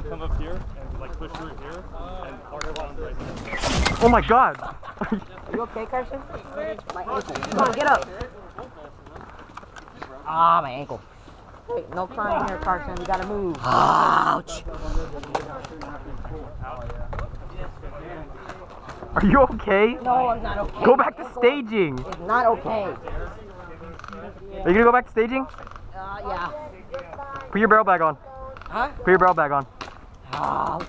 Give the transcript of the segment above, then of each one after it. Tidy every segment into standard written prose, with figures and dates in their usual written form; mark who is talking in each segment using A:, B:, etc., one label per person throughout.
A: come up here and like push through here, and our one's right there.
B: Oh my God!
C: Are you okay, Carson? My ankle. Come on, get up. Ah, my ankle. Hey, no crying here, Carson. You gotta move. Ouch!
B: Are you okay?
C: No, I'm not okay.
B: Go back to staging.
C: It's not okay.
B: Are you gonna go back to staging?
C: Yeah.
B: Put your barrel bag on.
C: Huh?
B: Put your barrel bag on.
C: Ouch.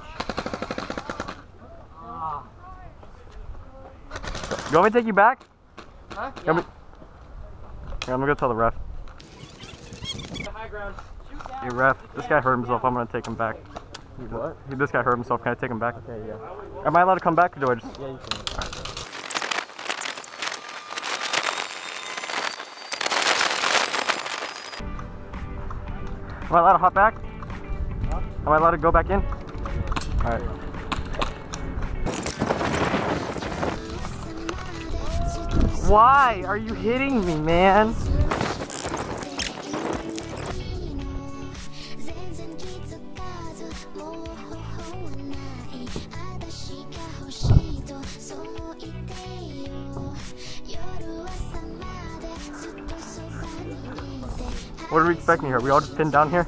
B: You want me to take you back?
C: Huh?
B: Yeah. Here, I'm gonna go tell the ref. Hey ref, this guy hurt himself. I'm gonna take him back.
A: What?
B: This guy hurt himself. Can I take him back?
A: Okay, yeah.
B: Am I allowed to come back or do I just?
A: Yeah, you can.
B: Am I allowed to hop back?
A: Huh?
B: Am I allowed to go back in? Alright. Why are you hitting me, man? What are we expecting here? Are we all just pinned down here?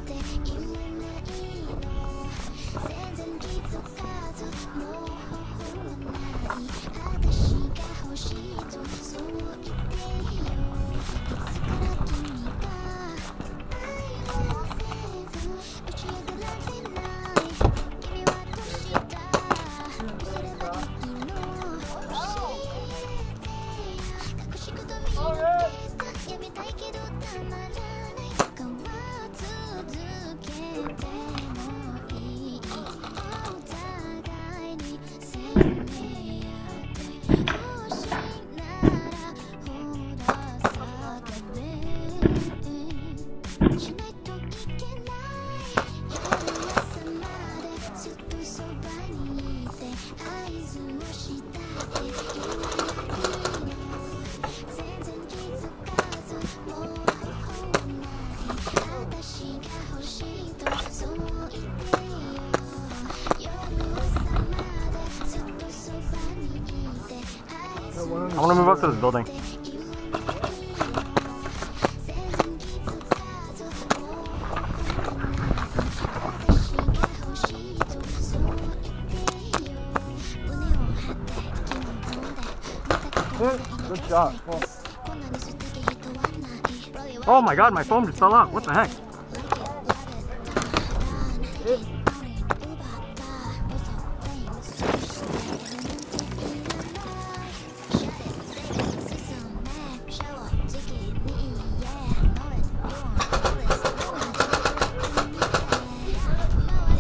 B: I want to move up to this building.
A: Good shot. Well,
B: Oh my God, my foam just fell out. What the heck?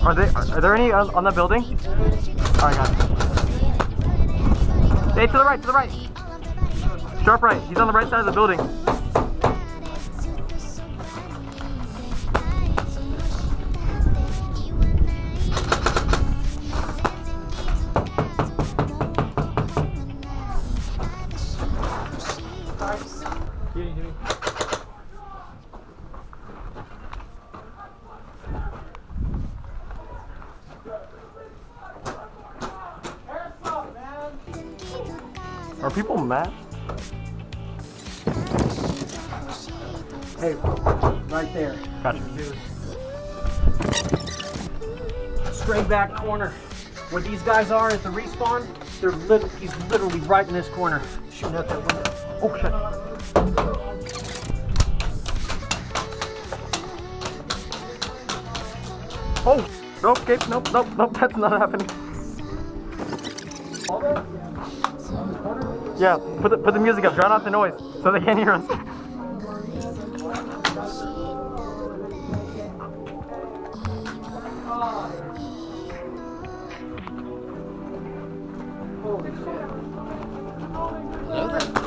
B: Are there any on the building? Alright, guys. Hey, to the right, to the right. Sharp right. He's on the right side of the building. Are people mad?
C: Hey, right there.
B: Gotcha.
C: Straight back corner. Where these guys are at the respawn, he's literally right in this corner. Shooting out that window.
B: Oh shit. Oh! Nope, okay, nope, that's not happening. Yeah, put the music up, drown out the noise, so they can't hear us.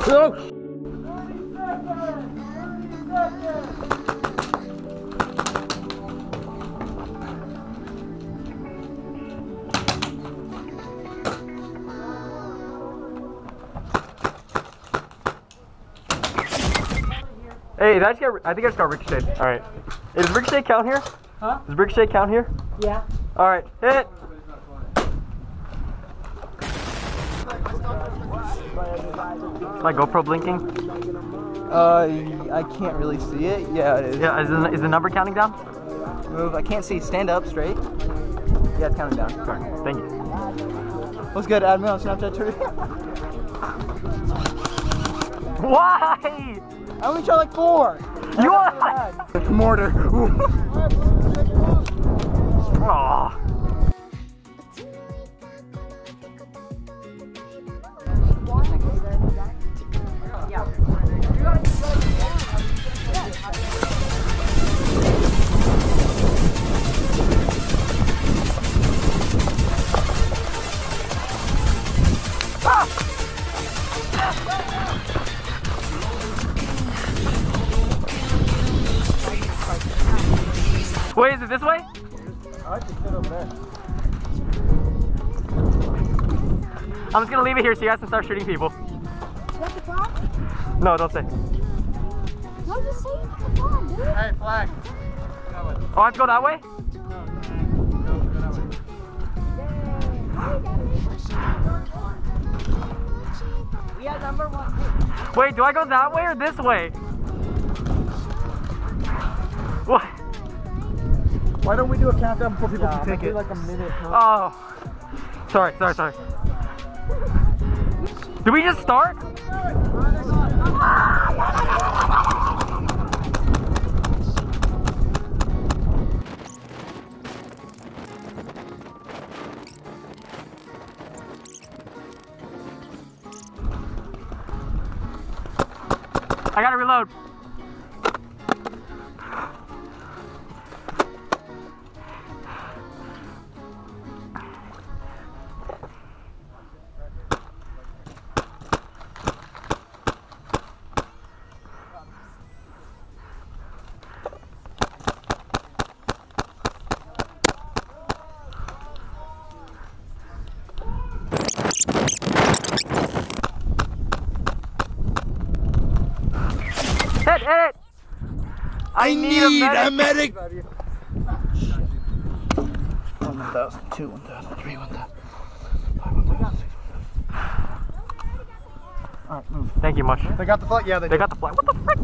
B: Oh. Hey, I think I just got ricocheted. Alright. Does Ricochet count here?
C: Huh?
B: Does Ricochet count here?
C: Yeah.
B: All right, hit. My GoPro blinking?
D: I can't really see it. Yeah, it is.
B: Yeah, is the number counting down?
D: Move. I can't see. Stand up straight. Yeah, it's counting down.
B: Sorry, thank you.
D: What's good? Add me on Snapchat too.
B: Why?
D: I only shot like 4.
B: You are.
D: Mortar.
B: Oh. Wait, is it this way?
D: I can sit over there.
B: I'm just gonna leave it here so you guys can start shooting people.
E: You have the flag?
B: No, don't say.
E: No, just say the flag, dude.
D: Hey, flag.
B: Oh, I have to go that way?
E: We have number 1.
B: Wait, do I go that way or this way? What?
D: Why don't we do a countdown before people can take it?
C: Like a minute.
B: Oh. Sorry. Did we just start? I gotta reload. Hit! I need a medic!
D: 1,000, 2, 1,000, 3, 1,000, 5, 1,000, 6, 1,000. Alright, move.
B: Thank you much.
D: They got the flag? Yeah,
B: They got the flag. What the frick?